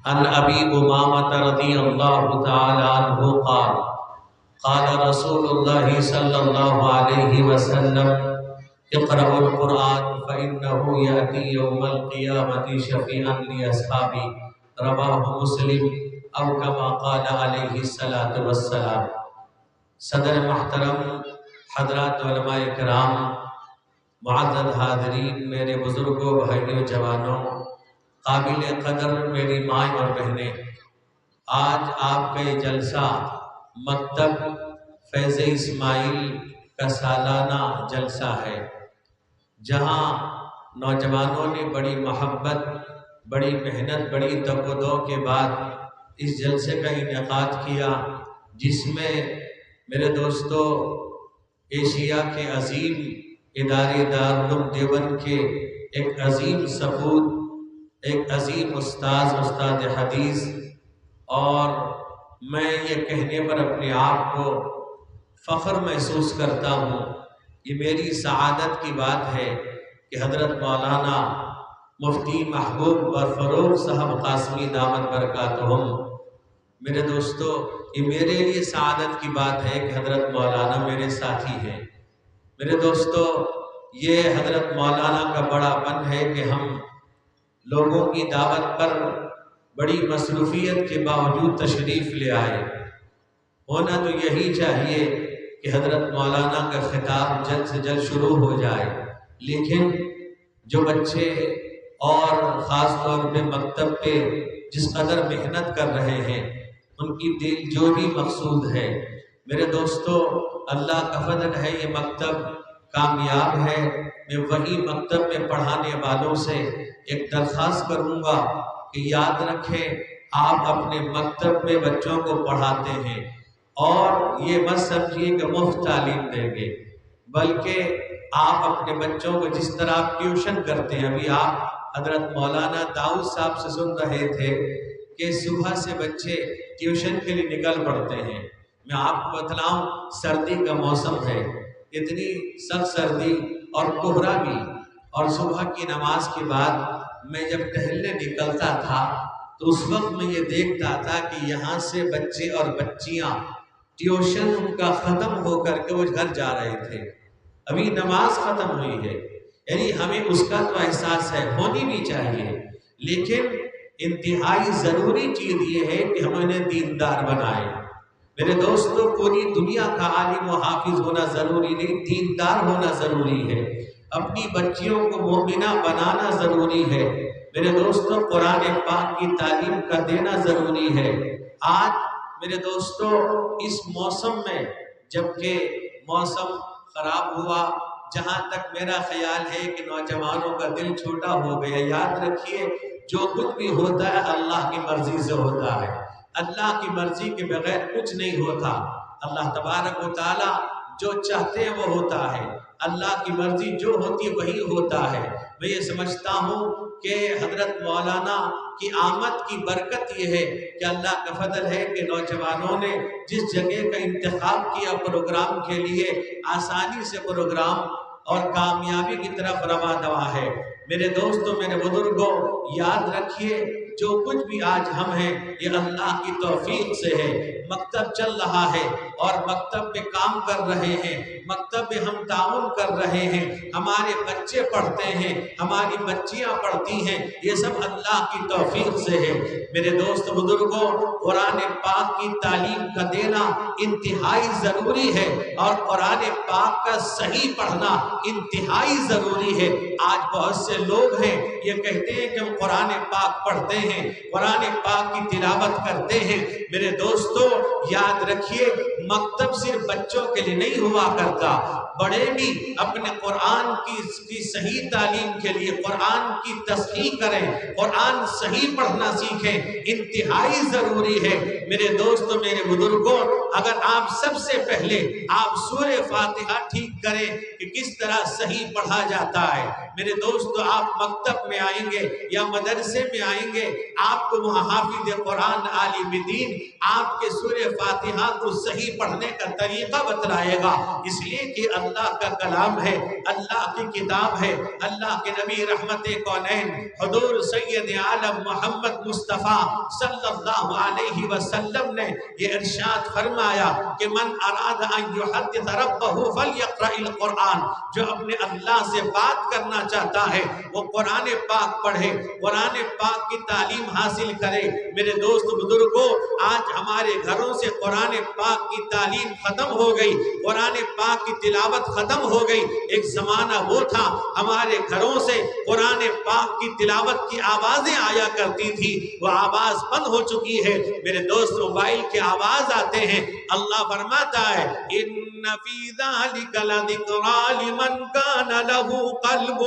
عن ابی امامۃ رضی اللہ تعالی عنہ قال قال رسول اللہ صلی اللہ علیہ وسلم اقرأوا القرآن فإنه يأتي يوم القيامة شفيعا لأصحابه رواہ مسلم او کما قال علیہ الصلاۃ والسلام۔ صدر محترم، حضرات علماء کرام، معزز حاضرین، میرے بزرگوں، بھائیوں، جوانوں، قابل قدر میری مائیں اور بہنیں، آج آپ کا یہ جلسہ مکتب فیض اسماعیل کا سالانہ جلسہ ہے، جہاں نوجوانوں نے بڑی محبت، بڑی محنت، بڑی تگ و دو کے بعد اس جلسے کا انعقاد کیا، جس میں میرے دوستو ایشیا کے عظیم ادارے دارالعلوم دیوبند کے ایک عظیم سپوت، ایک عظیم استاد حدیث، اور میں یہ کہنے پر اپنے آپ کو فخر محسوس کرتا ہوں، یہ میری سعادت کی بات ہے کہ حضرت مولانا مفتی محبوب برفروخ صاحب قاسمی دامت برکاتہم، میرے دوستو یہ میرے لیے سعادت کی بات ہے کہ حضرت مولانا میرے ساتھی ہیں۔ میرے دوستو یہ حضرت مولانا کا بڑا پن ہے کہ ہم لوگوں کی دعوت پر بڑی مصروفیت کے باوجود تشریف لے آئے۔ ہونا تو یہی چاہیے کہ حضرت مولانا کا خطاب جلد سے جلد شروع ہو جائے، لیکن جو بچے اور خاص طور پہ مکتب پہ جس قدر محنت کر رہے ہیں، ان کی دل جو بھی مقصود ہے، میرے دوستو اللہ کا فضل ہے، یہ مکتب کامیاب ہے۔ میں وہی مکتب میں پڑھانے والوں سے ایک درخواست کروں گا کہ یاد رکھیں، آپ اپنے مکتب میں بچوں کو پڑھاتے ہیں اور یہ مت سمجھیے کہ مفت تعلیم دیں گے، بلکہ آپ اپنے بچوں کو جس طرح آپ ٹیوشن کرتے ہیں، ابھی آپ حضرت مولانا داؤد صاحب سے سن رہے تھے کہ صبح سے بچے ٹیوشن کے لیے نکل پڑتے ہیں۔ میں آپ کو بتلاؤں، سردی کا موسم ہے، اتنی سخت سردی اور کوہرا بھی، اور صبح کی نماز کے بعد میں جب ٹہلنے نکلتا تھا تو اس وقت میں یہ دیکھتا تھا کہ یہاں سے بچے اور بچیاں ٹیوشن ان کا ختم ہو کر کے وہ گھر جا رہے تھے، ابھی نماز ختم ہوئی ہے۔ یعنی ہمیں اس کا تو احساس ہے، ہونی بھی چاہیے، لیکن انتہائی ضروری چیز یہ ہے کہ ہم انہیں دیندار بنائیں۔ میرے دوستو پوری دنیا کا عالم و حافظ ہونا ضروری نہیں، دیندار ہونا ضروری ہے، اپنی بچیوں کو مومنہ بنانا ضروری ہے۔ میرے دوستو قرآن پاک کی تعلیم کا دینا ضروری ہے۔ آج میرے دوستو اس موسم میں، جبکہ موسم خراب ہوا، جہاں تک میرا خیال ہے کہ نوجوانوں کا دل چھوٹا ہو گیا، یاد رکھیے جو کچھ بھی ہوتا ہے اللہ کی مرضی سے ہوتا ہے، اللہ کی مرضی کے بغیر کچھ نہیں ہوتا۔ اللہ تبارک و تعالی جو چاہتے ہیں وہ ہوتا ہے، اللہ کی مرضی جو ہوتی ہے وہی ہوتا ہے۔ میں یہ سمجھتا ہوں کہ حضرت مولانا کی آمد کی برکت یہ ہے کہ اللہ کا فضل ہے کہ نوجوانوں نے جس جگہ کا انتخاب کیا پروگرام کے لیے، آسانی سے پروگرام اور کامیابی کی طرف رواں دوا ہے۔ میرے دوستوں، میرے بزرگوں، یاد رکھیے جو کچھ بھی آج ہم ہیں یہ اللہ کی توفیق سے ہے۔ مکتب چل رہا ہے اور مکتب میں کام کر رہے ہیں، مکتب میں ہم تعاون کر رہے ہیں، ہمارے بچے پڑھتے ہیں، ہماری بچیاں پڑھتی ہیں، یہ سب اللہ کی توفیق سے ہے۔ میرے دوست بزرگوں، قرآن پاک کی تعلیم کا دینا انتہائی ضروری ہے اور قرآن پاک کا صحیح پڑھنا انتہائی ضروری ہے۔ آج بہت سے لوگ ہیں یہ کہتے ہیں کہ ہم قرآن پاک پڑھتے ہیں، قرآن پاک کی تلاوت کرتے ہیں۔ میرے دوستو یاد رکھیے مکتب صرف بچوں کے لیے نہیں ہوا کرتا، بڑے بھی اپنے قرآن کی صحیح تعلیم کے لیے قرآن کی تصحیح کریں، قرآن صحیح پڑھنا سیکھیں، انتہائی ضروری ہے۔ میرے دوستو، میرے بزرگوں، اگر آپ سب سے پہلے آپ سورہ فاتحہ ٹھیک کریں کہ کس طرح صحیح پڑھا جاتا ہے، میرے دوستو آپ مکتب میں آئیں گے یا مدرسے میں آئیں گے آپ کو وہاں حافظ قرآن عالم دین آپ کے سورہ فاتحہ کو صحیح پڑھنے کا طریقہ بتلائے گا، اس لیے کہ اللہ کا کلام ہے، اللہ کی کتاب ہے۔ اللہ کے نبی رحمت کونین حضور سید عالم محمد مصطفیٰ صلی اللہ علیہ وسلم نے یہ ارشاد فرمایا کہ من اراد ان یحدث ربہ فلیقرأ القرآن، جو اپنے اللہ سے بات کرنا چاہتا ہے وہ قرآن پاک پڑھے، قرآن پاک کی تعلیم حاصل کرے۔ میرے دوست بزرگوں، آج ہمارے گھروں سے قرآن پاک کی تعلیم ختم ہو گئی، قرآن پاک کی تلاوت ختم ہو گئی۔ ایک زمانہ وہ تھا ہمارے گھروں سے قرآن پاک کی تلاوت کی آوازیں آیا کرتی تھی، وہ آواز بند ہو چکی ہے۔ میرے دوست موبائل کے آواز آتے ہیں۔ اللہ فرماتا ہے ان فی ذلک لذکری لمن کان لہ قلب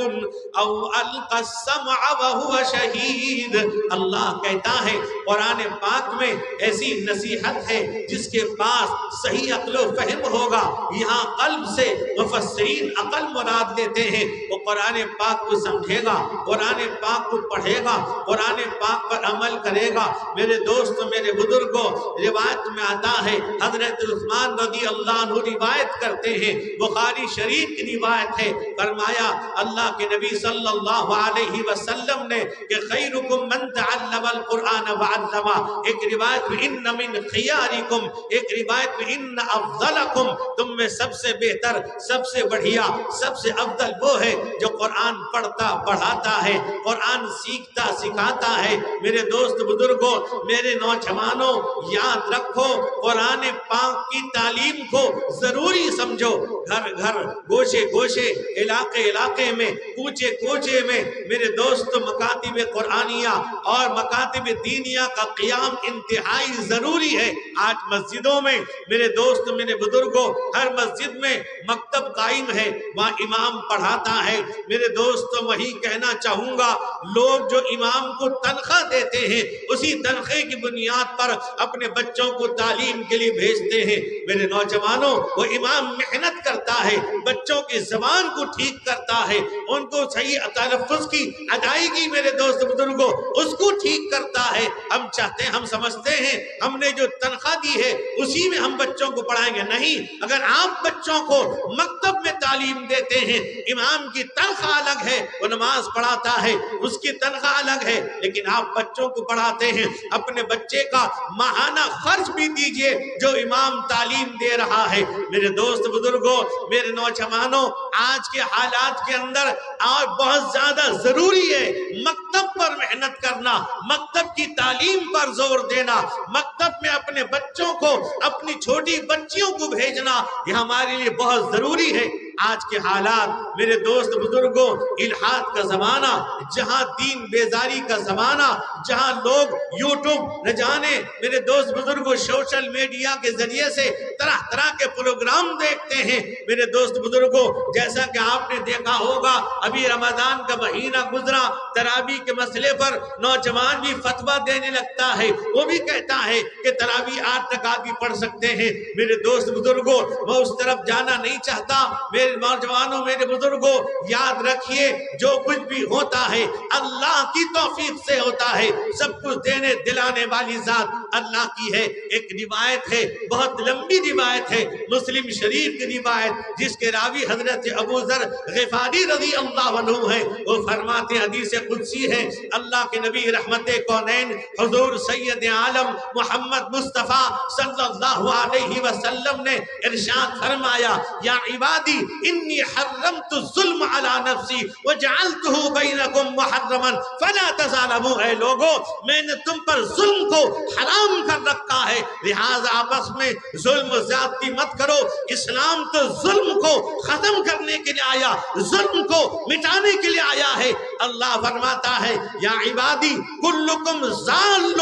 او القی السمع وہو شہید۔ اللہ کہتا ہے قرآن پاک میں ایسی نصیحت ہے جس کے پاس صحیح عقل و فہم ہوگا۔ یہاں قلب سے مفسرین عقل مراد لیتے ہیں، وہ قرآن پاک کو سمجھے گا، قرآن پاک کو پڑھے گا، قرآن پاک پر عمل کرے گا۔ میرے دوست میرے بزرگوں، روایت میں آتا ہے حضرت عثمان رضی اللہ عنہ روایت کرتے ہیں، بخاری شریف کی روایت ہے، فرمایا اللہ کے نبی صلی اللہ علیہ وسلم نے کہ خیرکم من تعلم القرآن وعلمہ، ایک روایت میں ان من خیارکم، ایک روایت میں ان افضلکم، تم میں سب سے بہتر، سب سے بڑھیا، سب سے افضل وہ ہے جو قرآن پڑھتا پڑھاتا ہے، قرآن سیکھتا سکھاتا ہے۔ میرے دوست بزرگوں، میرے نوجوانوں، یاد رکھو قرآن پاک کی تعلیم کو ضروری سمجھو۔ گھر گھر، گوشے گوشے، علاقے علاقے میں، کوچے کوچے میں میرے دوست مکاتب قرآنیہ اور مکاتب دینیہ کا قیام انتہائی ضروری ہے۔ آج مسجدوں میں میرے دوست میرے بزرگوں، ہر مسجد میں مکتب قائم ہے، وہاں امام پڑھاتا ہے۔ میرے دوست وہی کہنا چاہوں گا، لوگ جو امام کو تنخواہ دیتے ہیں اسی تنخواہ کی بنیاد پر اپنے بچوں کو تعلیم کے لیے بھیجتے ہیں۔ میرے نوجوانوں، وہ امام محنت کرتا ہے، بچوں کی زبان کو ٹھیک کرتا ہے، ان کو صحیح تلفظ کی ادائیگی میرے دوست بزرگوں اس کو ٹھیک کرتا ہے۔ ہم چاہتے ہیں، ہم سمجھتے ہیں ہم نے جو تنخواہ دی ہے اسی میں ہم بچوں کو پڑھائیں گے، نہیں۔ اگر آپ بچوں کو مکتب میں تعلیم دیتے ہیں، امام کی تنخواہ الگ ہے، وہ نماز پڑھاتا ہے، اس کی تنخواہ الگ ہے، لیکن آپ بچوں کو پڑھاتے ہیں، اپنے بچے کا ماہانہ خرچ بھی دیجئے جو امام تعلیم دے رہا ہے۔ میرے دوست بزرگوں، میرے نوجوانوں، آج کے حالات کے اندر اور بہت زیادہ ضروری ہے مکتب پر محنت کرنا، مکتب کی تعلیم پر زور دینا، مکتب میں اپنے بچوں کو، اپنی چھوٹی بچیوں کو بھیجنا، یہ ہمارے لیے بہت ضروری ہے۔ آج کے حالات میرے دوست بزرگوں، الحاد کا زمانہ، جہاں دین بیزاری کا زمانہ، جہاں لوگ یوٹیوب نہ جانے میرے دوست بزرگوں سوشل میڈیا کے ذریعے سے طرح طرح کے پروگرام دیکھتے ہیں۔ میرے دوست بزرگوں، جیسا کہ آپ نے دیکھا ہوگا ابھی رمضان کا مہینہ گزرا، تراویح کے مسئلے پر نوجوان بھی فتویٰ دینے لگتا ہے، وہ بھی کہتا ہے کہ تراویح 8 رکعت بھی پڑھ سکتے ہیں۔ میرے دوست بزرگوں، وہ اس طرف جانا نہیں چاہتا۔ میرے نوجوانوں، میرے بزرگوں، یاد رکھیے جو کچھ بھی ہوتا ہے اللہ کی توفیق سے ہوتا ہے، سب کچھ دینے دلانے والی ذات اللہ کی ہے۔ ایک روایت ہے، بہت لمبی روایت ہے، مسلم شریف کی روایت، جس کے راوی حضرت ابو ذر غفاری رضی اللہ عنہ ہے۔ وہ فرماتے ہیں، حدیث قدسی ہے، اللہ کے نبی رحمت کونین حضور سید عالم محمد مصطفیٰ صلی اللہ علیہ وسلم نے ارشاد فرمایا، یا عبادی انی حرمت الظلم علی نفسی وجعلتہ بینکم محرما فلا تظالموا۔ اے لوگو، میں نے تم پر ظلم کو حرام کر رکھا ہے، لہذا آپس میں ظلم و زیادتی مت کرو۔ اسلام تو ظلم کو ختم کرنے کے لیے آیا، ظلم کو مٹانے کے لیے آیا ہے۔ اللہ فرماتا ہے، یا عبادی کلکم ضال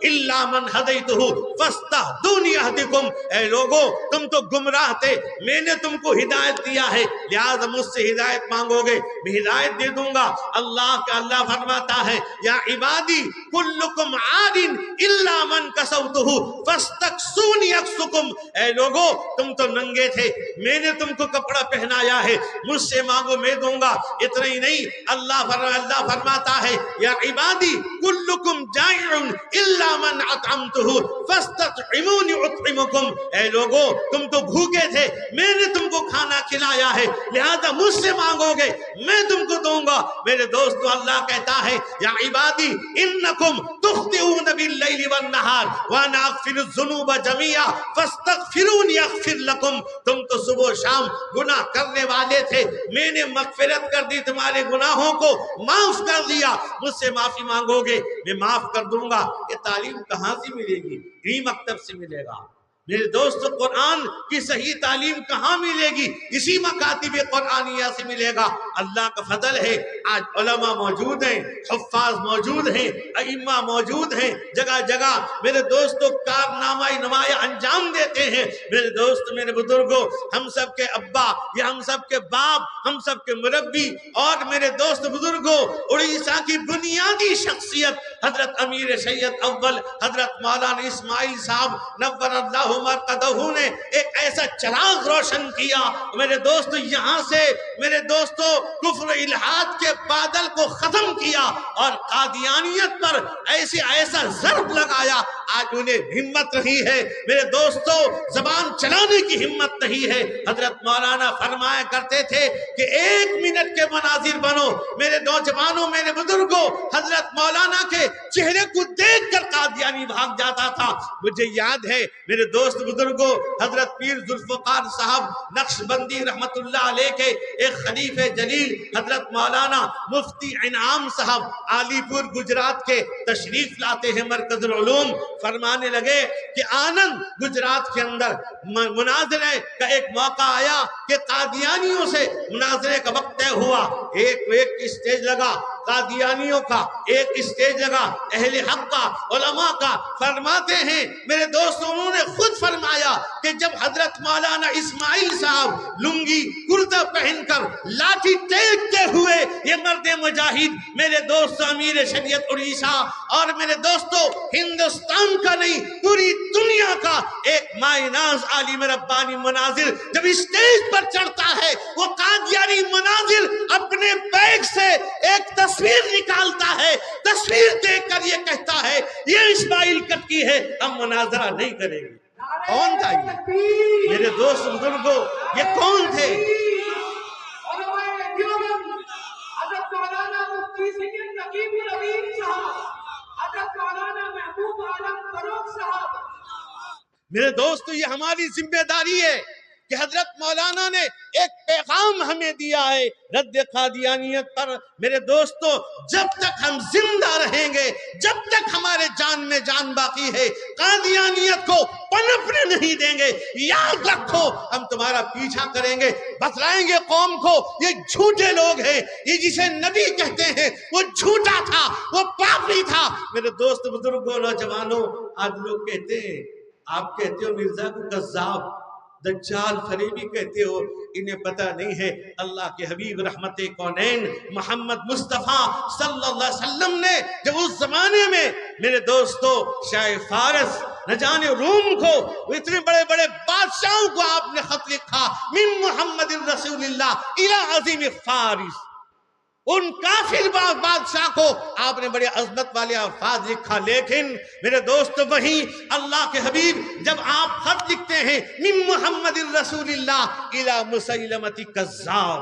الا من ہدیتہ فاستہدونی اہدکم۔ اے لوگو، تم تو گمراہ تھے، میں نے تم کو ہدایت دیا ہے، لہذا مجھ سے ہدایت مانگو گے، میں ہدایت دے دوں گا۔ اللہ فرماتا ہے، یا عبادی کلکم عاد الا من کسوتہ فاستکسونی اکسکم. اے لوگو تم تو ننگے تھے، میں نے تم کو کپڑا پہنایا ہے، مجھ سے مانگو میں دوں گا. اتنا ہی نہیں، اللہ فرماتا ہے یا عبادی کلکم جائع الا من اطعمتہ فاستطعمونی اطعمکم. اے لوگو تم تو بھوکے تھے، میں نے تم کو کھانا کھلایا ہے، لہذا مجھ سے مانگو گے میں تم کو دوں گا. میرے دوستو اللہ کہتا ہے یا عبادی انکم تخطئون باللیل والنہار وانا اغفر الذنوب جميعا فاستغفرونی اغفر لکم. تم تو صبح و شام گناہ کرنے والے تھے، میں نے مغفرت کر دی، تمہارے گناہوں کو معاف کر دیا، مجھ سے معافی مانگو گے میں معاف کر دوں گا. یہ تعلیم کہاں سے ملے گی؟ پری مکتب سے ملے گا. میرے دوست قرآن کی صحیح تعلیم کہاں ملے گی؟ اسی مکاتب قرآنیہ سے ملے گا. اللہ کا فضل ہے آج علماء موجود ہیں، حفاظ موجود ہیں، ائمہ موجود ہیں، جگہ جگہ میرے دوستو کارنامہ نمایاں انجام دیتے ہیں. میرے دوست میرے بزرگوں، ہم سب کے ابا یا ہم سب کے باپ، ہم سب کے مربی اور میرے دوست بزرگوں، اڑیسہ کی بنیادی شخصیت حضرت امیر سید اول حضرت مولانا اسماعیل صاحب نور اللہ مرقدہ نے ایک ایسا چراغ روشن کیا. میرے دوستو یہاں سے میرے دوستو کفر الہاد کے بادل کو ختم کیا اور قادیانیت پر ایسا ضرب لگایا. آج انہیں ہمت نہیں ہے میرے دوستو، زبان چلانے کی ہمت نہیں ہے. حضرت مولانا فرمایا کرتے تھے کہ 1 منٹ کے مناظر بنو. میرے نوجوانوں میرے بزرگوں، حضرت مولانا کے چہرے کو دیکھ کر قادیانی بھاگ جاتا تھا. مجھے یاد ہے میرے دوست بزرگوں، حضرت پیر ذوالفقار صاحب نقشبندی رحمت اللہ علیہ کے ایک خلیفہ جلیل حضرت مولانا مفتی انعام صاحب عالی پور گجرات کے تشریف لاتے ہیں مرکز العلوم. فرمانے لگے کہ آنند گجرات کے اندر مناظرے کا ایک موقع آیا کہ قادیانیوں سے مناظرے کا وقت طے ہوا. ایک اسٹیج لگا قادیانیوں کا، ایک اسٹیج لگا اہل حق کا، علماء کا. فرماتے ہیں میرے دوستوں، انہوں نے خود فرمایا کہ جب حضرت مولانا اسماعیل صاحب لنگی کرتا پہن کر لاٹھی ٹیکتے ہوئے یہ مرد مجاہد میرے دوست امیر شریعت اڑیسہ اور میرے دوستو ہندوستان کا نہیں پوری دنیا کا ایک مائے ناز عالم ربانی مناظر جب اسٹیج پر چڑھتا ہے، وہ قادیانی مناظر اپنے بیگ سے ایک تصویر نکالتا ہے، تصویر دیکھ کر یہ کہتا ہے یہ اسماعیل کٹ کی ہے، ہم مناظرہ نہیں کریں گے. کون تھا یہ؟ میرے دوست بزرگوں یہ کون تھے؟ میرے دوستو یہ ہماری ذمہ داری ہے کہ حضرت مولانا نے ایک پیغام ہمیں دیا ہے رد قادیانیت پر. میرے دوستو جب تک ہم زندہ رہیں گے، جب تک ہمارے جان میں جان باقی ہے، قادیانیت کو پنپنے نہیں دیں گے. یاد رکھو ہم تمہارا پیچھا کریں گے، بتلائیں گے قوم کو یہ جھوٹے لوگ ہیں، یہ جسے نبی کہتے ہیں وہ جھوٹا تھا، وہ پاپی تھا. میرے دوست بزرگوں نوجوانوں، آج لوگ کہتے ہیں، آپ کہتے ہو مرزا کو کذاب، دجال، فریبی کہتے ہو، انہیں پتہ نہیں ہے اللہ کے حبیب رحمت کونین محمد مصطفیٰ صلی اللہ علیہ وسلم نے جب اس زمانے میں میرے دوستو شاہ فارس نہ جانے روم کو، اتنے بڑے بڑے بادشاہوں کو آپ نے خط لکھا، من محمد رسول اللہ الی عظیم فارس. ان کافر بادشاہ کو آپ نے بڑے عظمت والے الفاظ لکھا. لیکن میرے دوست وہیں اللہ کے حبیب جب آپ خط لکھتے ہیں من محمد رسول اللہ الی مسیلمۃ کذاب،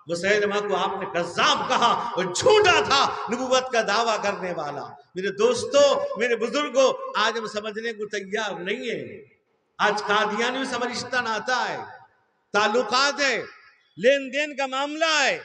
مسیلمہ کو آپ نے کذاب کہا، وہ جھوٹا تھا، نبوت کا دعویٰ کرنے والا. میرے دوستو میرے بزرگوں آج ہم سمجھنے کو تیار نہیں ہیں. آج قادیانیوں سے ہمارا رشتہ ناتا ہے، تعلقات ہے، لین دین کا معاملہ ہے.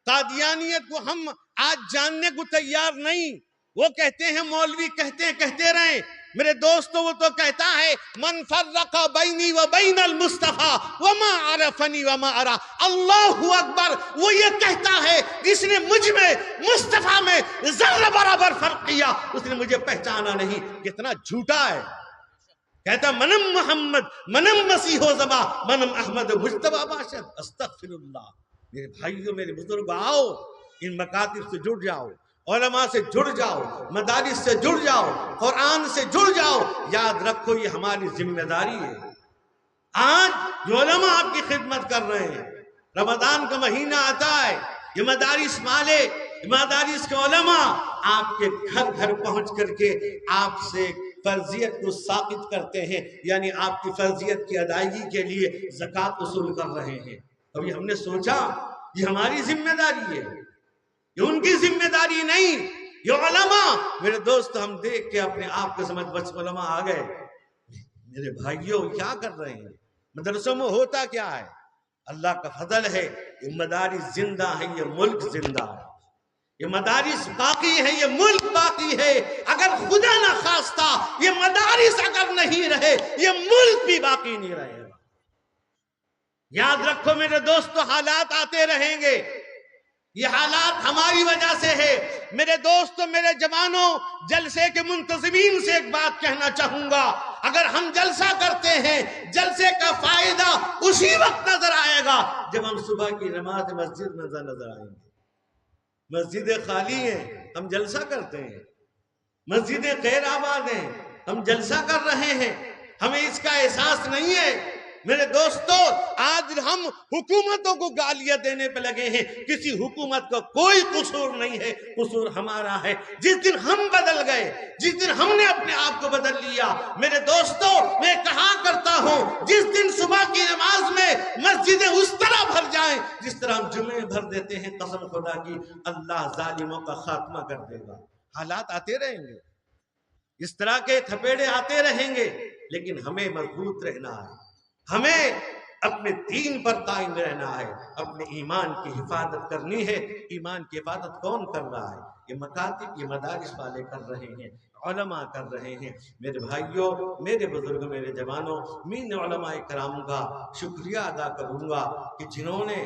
قادیانیت کو ہم آج جاننے کو تیار نہیں. وہ کہتے ہیں مولوی کہتے رہیں. میرے دوستو وہ تو کہتا ہے من فرق بینی و بین المصطفیٰ وما عرفنی وما ارا. اللہ اکبر. وہ یہ کہتا ہے جس نے مجھ میں مصطفیٰ میں ذرہ برابر فرق کیا اس نے مجھے پہچانا نہیں. کتنا جھوٹا ہے. کہتا منم محمد منم مسیح و زما منم احمد مجتبی باشد. استغفر اللہ. میرے بھائیوں میرے بزرگ آؤ ان مکاتب سے جڑ جاؤ. علماء سے جڑ جاؤ، مدارس سے جڑ جاؤ، قرآن سے جڑ جاؤ. یاد رکھو یہ ہماری ذمہ داری ہے. آج جو علماء آپ کی خدمت کر رہے ہیں، رمضان کا مہینہ آتا ہے، یہ مدارس والے، مدارس کے علماء آپ کے گھر گھر پہنچ کر کے آپ سے فرضیت کو ثابت کرتے ہیں، یعنی آپ کی فرضیت کی ادائیگی کے لیے زکوٰۃ وصول کر رہے ہیں. ابھی ہم نے سوچا یہ ہماری ذمہ داری ہے، یہ ان کی ذمہ داری نہیں. یہ علماء، میرے دوست، ہم دیکھ کے اپنے آپ کو سمجھ بچ علماء آ گئے. میرے بھائیوں کیا کر رہے ہیں؟ مدرسوں میں ہوتا کیا ہے؟ اللہ کا فضل ہے، یہ مدارس زندہ ہیں، یہ ملک زندہ ہے. یہ مدارس باقی ہے، یہ ملک باقی ہے. اگر خدا نہ خواستہ یہ مدارس اگر نہیں رہے، یہ ملک بھی باقی نہیں رہے گا. یاد رکھو میرے دوستو، حالات آتے رہیں گے، یہ حالات ہماری وجہ سے ہے. میرے دوستو، میرے جوانوں، جلسے کے منتظمین سے ایک بات کہنا چاہوں گا. اگر ہم جلسہ کرتے ہیں، جلسے کا فائدہ اسی وقت نظر آئے گا جب ہم صبح کی نماز مسجد میں نظر آئیں گے. مسجدیں خالی ہیں، ہم جلسہ کرتے ہیں. مسجدیں غیر آباد ہیں، ہم جلسہ کر رہے ہیں. ہمیں اس کا احساس نہیں ہے. میرے دوستو، آج ہم حکومتوں کو گالیاں دینے پہ لگے ہیں. کسی حکومت کا کوئی قصور نہیں ہے، قصور ہمارا ہے. جس دن ہم بدل گئے، جس دن ہم نے اپنے آپ کو بدل لیا، میرے دوستو میں کہا کرتا ہوں، جس دن صبح کی نماز میں مسجدیں اس طرح بھر جائیں جس طرح ہم جمعے بھر دیتے ہیں، قسم خدا کی اللہ ظالموں کا خاتمہ کر دے گا. حالات آتے رہیں گے، اس طرح کے تھپیڑے آتے رہیں گے، لیکن ہمیں مضبوط رہنا ہے. ہمیں اپنے دین پر قائم رہنا ہے، اپنے ایمان کی حفاظت کرنی ہے. ایمان کی حفاظت کون کر رہا ہے؟ یہ مکاتب، یہ مدارس والے کر رہے ہیں، علماء کر رہے ہیں. میرے بھائیوں، میرے بزرگ، میرے جوانوں، میں علماء کرام کا شکریہ ادا کروں گا کہ جنہوں نے